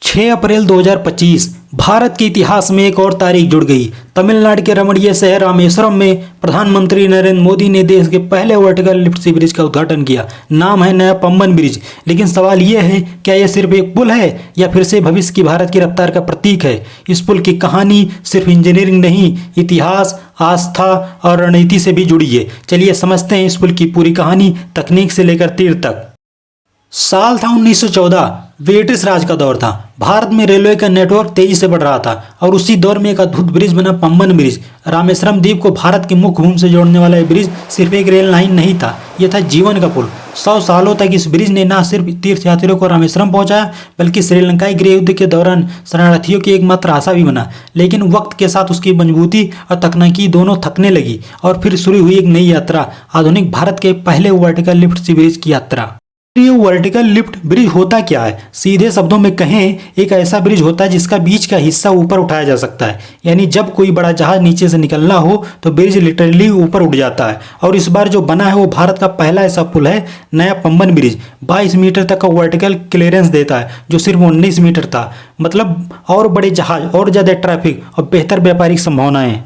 6 अप्रैल 2025 भारत के इतिहास में एक और तारीख जुड़ गई। तमिलनाडु के रमणीय शहर रामेश्वरम में प्रधानमंत्री नरेंद्र मोदी ने देश के पहले वर्टिकल लिफ्ट सी ब्रिज का उद्घाटन किया। नाम है नया पंबन ब्रिज। लेकिन सवाल यह है, क्या यह सिर्फ एक पुल है या फिर से भविष्य की भारत की रफ्तार का प्रतीक है? इस पुल की कहानी सिर्फ इंजीनियरिंग नहीं, इतिहास, आस्था और रणनीति से भी जुड़ी है। चलिए समझते हैं इस पुल की पूरी कहानी, तकनीक से लेकर तीर तक। साल था 1914। ब्रिटिश राज का दौर था। भारत में रेलवे का नेटवर्क तेजी से बढ़ रहा था और उसी दौर में एक अद्भुत ब्रिज बना, पंबन ब्रिज। रामेश्वरम द्वीप को भारत के मुख्य भूमि से जोड़ने वाला यह ब्रिज सिर्फ एक रेल लाइन नहीं था, यह था जीवन का पुल। 100 सालों तक इस ब्रिज ने न सिर्फ तीर्थयात्रियों को रामेश्वरम पहुंचाया, बल्कि श्रीलंकाई गृह युद्ध के दौरान शरणार्थियों की एकमात्र आशा भी बना। लेकिन वक्त के साथ उसकी मजबूती और तकनीकी दोनों थकने लगी और फिर शुरू हुई एक नई यात्रा, आधुनिक भारत के पहले वर्टिकल लिफ्ट सी ब्रिज की यात्रा। ये वर्टिकल लिफ्ट ब्रिज होता क्या है? सीधे शब्दों में कहें, एक ऐसा ब्रिज होता है जिसका बीच का हिस्सा ऊपर उठाया जा सकता है। यानी जब कोई बड़ा जहाज नीचे से निकलना हो तो ब्रिज लिटरली ऊपर उठ जाता है। और इस बार जो बना है वो भारत का पहला ऐसा पुल है, नया पंबन ब्रिज। 22 मीटर तक का वर्टिकल क्लियरेंस देता है, जो सिर्फ 19 मीटर था। मतलब और बड़े जहाज, और ज्यादा ट्रैफिक और बेहतर व्यापारिक संभावनाएं।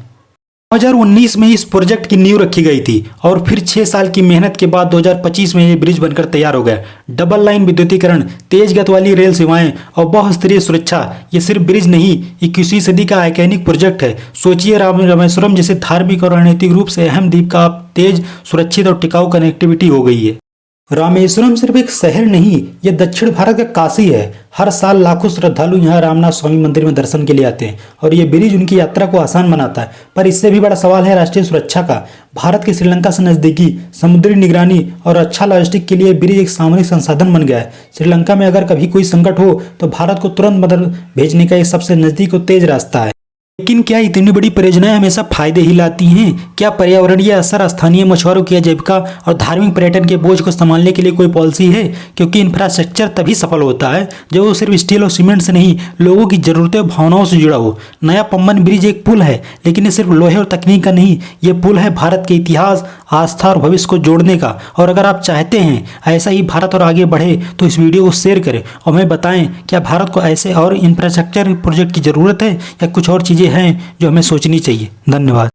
2019 में इस प्रोजेक्ट की नींव रखी गई थी और फिर 6 साल की मेहनत के बाद 2025 में ये ब्रिज बनकर तैयार हो गया। डबल लाइन विद्युतीकरण, तेज गति वाली रेल सेवाएं और बहुस्तरीय सुरक्षा, ये सिर्फ ब्रिज नहीं, 21वीं सदी का आइकॉनिक प्रोजेक्ट है। सोचिए, रामेश्वरम जैसे धार्मिक और रणनीतिक रूप से अहम द्वीप का अब तेज, सुरक्षित और टिकाऊ कनेक्टिविटी हो गई है। रामेश्वरम सिर्फ एक शहर नहीं, यह दक्षिण भारत का काशी है। हर साल लाखों श्रद्धालु यहाँ रामनाथ स्वामी मंदिर में दर्शन के लिए आते हैं और ये ब्रिज उनकी यात्रा को आसान बनाता है। पर इससे भी बड़ा सवाल है राष्ट्रीय सुरक्षा का। भारत के श्रीलंका से नजदीकी, समुद्री निगरानी और अच्छा लॉजिस्टिक के लिए ब्रिज एक सामरिक संसाधन बन गया है। श्रीलंका में अगर कभी कोई संकट हो तो भारत को तुरंत मदद भेजने का एक सबसे नजदीक और तेज रास्ता है। लेकिन क्या इतनी बड़ी परियोजनाएं हमेशा फायदे ही लाती हैं? क्या पर्यावरणीय असर, स्थानीय मछुआरों की आजीविका और धार्मिक पर्यटन के बोझ को संभालने के लिए कोई पॉलिसी है? क्योंकि इंफ्रास्ट्रक्चर तभी सफल होता है जब वो सिर्फ स्टील और सीमेंट से नहीं, लोगों की जरूरतें और भावनाओं से जुड़ा हो। नया पंबन ब्रिज एक पुल है, लेकिन ये सिर्फ लोहे और तकनीक का नहीं, ये पुल है भारत के इतिहास, आस्था और भविष्य को जोड़ने का। और अगर आप चाहते हैं ऐसा ही भारत और आगे बढ़े तो इस वीडियो को शेयर करें और हमें बताएं, क्या भारत को ऐसे और इंफ्रास्ट्रक्चर प्रोजेक्ट की जरूरत है या कुछ और चीज़ें हैं जो हमें सोचनी चाहिए। धन्यवाद।